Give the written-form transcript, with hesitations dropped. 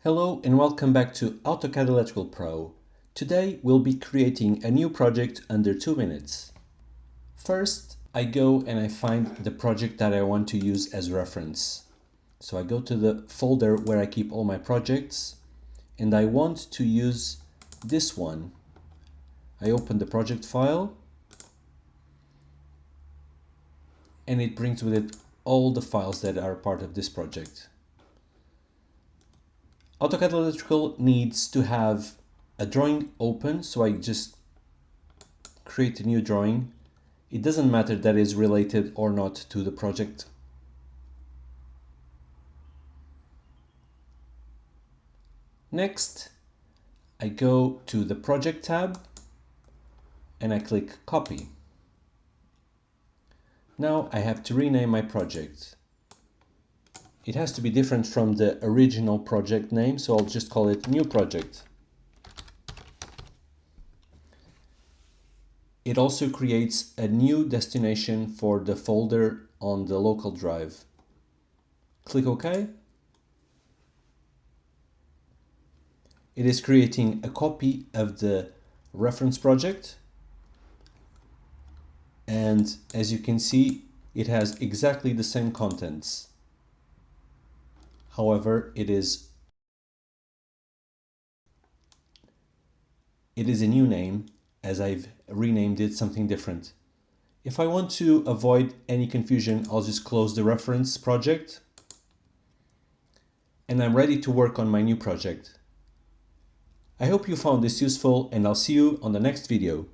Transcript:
Hello and welcome back to AutoCAD Electrical Pro. Today we'll be creating a new project under 2 minutes. First, I go and I find the project that I want to use as reference. So I go to the folder where I keep all my projects and I want to use this one. I open the project file and it brings with it all the files that are part of this project. AutoCAD Electrical needs to have a drawing open, so I just create a new drawing. It doesn't matter that is related or not to the project. Next, I go to the Project tab and I click Copy. Now I have to rename my project. It has to be different from the original project name, so I'll just call it New Project. It also creates a new destination for the folder on the local drive. Click OK. It is creating a copy of the reference project. And as you can see, it has exactly the same contents. However, it is a new name as I've renamed it something different. If I want to avoid any confusion, I'll just close the reference project and I'm ready to work on my new project. I hope you found this useful and I'll see you on the next video.